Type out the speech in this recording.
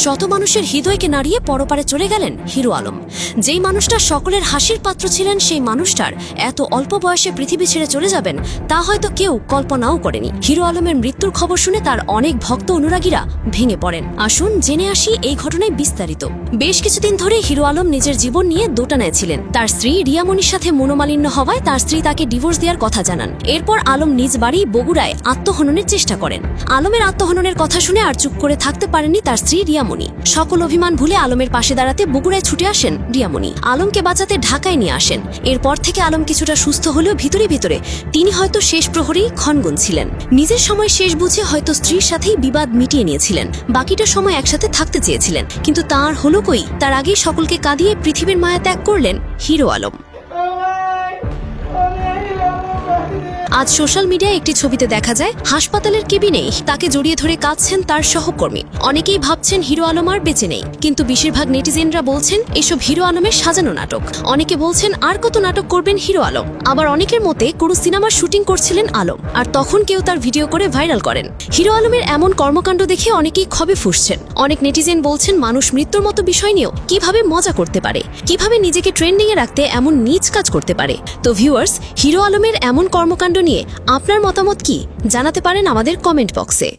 শত মানুষের হৃদয়কে নাড়িয়ে পরপারে চলে গেলেন হিরো আলম। যেই মানুষটা সকলের হাসির পাত্র ছিলেন, সেই মানুষটার এত অল্প বয়সে পৃথিবী ছেড়ে চলে যাবেন তা হয়তো কেউ কল্পনাও করেনি। হিরো আলমের মৃত্যুর খবর শুনে তার অনেক ভক্ত অনুরাগীরা ভেঙে পড়েন। আসুন জেনে আসি এই ঘটনায় বিস্তারিত। বেশ কিছুদিন ধরে হিরো আলম নিজের জীবন নিয়ে দোটানায় ছিলেন। তার স্ত্রী রিয়ামনির সাথে মনোমালিন্য হওয়ায় তার স্ত্রী তাকে ডিভোর্স দেওয়ার কথা জানান। এরপর আলম নিজ বাড়ি বগুড়ায় আত্মহননের চেষ্টা করেন। আলমের আত্মহননের কথা শুনে আর চুপ করে থাকতে পারেননি তার স্ত্রী রিয়ামনি। সকল অভিমান ভুলে আলমের পাশে দাঁড়াতে বগুড়ায় ছুটে আসেন রিয়ামনি। আলমকে বাঁচাতে ঢাকায় নিয়ে আসেন। এরপর থেকে আলম কিছুটা সুস্থ হলেও ভিতরে ভিতরে তিনি হয়তো শেষ প্রহরেই ক্ষণ গুনছিলেন। নিজের সময় শেষ বুঝে হয়তো স্ত্রীর সাথেই বিবাদ মিটিয়ে নিয়েছিলেন। বাকিটা সময় একসাথে থাকতে চেয়েছিলেন, কিন্তু তার হলো কই। তার আগেই সকলকে কাঁদিয়ে পৃথিবীর মায়া ত্যাগ করলেন হিরো আলম। আজ সোশ্যাল মিডিয়ায় একটি ছবিতে দেখা যায় হাসপাতালের কেবিনে তাকে জড়িয়ে ধরে কাঁদছেন তার সহকর্মী। অনেকেই ভাবছেন হিরো আলম আর বেঁচে নেই, কিন্তু বেশিরভাগ নেটিজেনরা বলছেন এসব হিরো আলমের সাজানো নাটক। অনেকে বলছেন আর কত নাটক করবেন হিরো আলম। আবার অনেকের মতে কোনো সিনেমার শুটিং করছিলেন আলম, আর তখন কেউ তার ভিডিও করে ভাইরাল করেন। হিরো আলমের এমন কর্মকাণ্ড দেখে অনেকেই ক্ষোভে ফুঁসছেন। অনেক নেটিজেন বলছেন মানুষ মৃত্যুর মতো বিষয় নিয়েও কিভাবে মজা করতে পারে, কিভাবে নিজেকে ট্রেন্ডিং এ রাখতে এমন নীচ কাজ করতে পারে। তো ভিউয়ার্স, হিরো আলমের এমন কর্মকাণ্ড নিয়ে আপনার মতামত কি জানাতে পারেন আমাদের কমেন্ট বক্সে।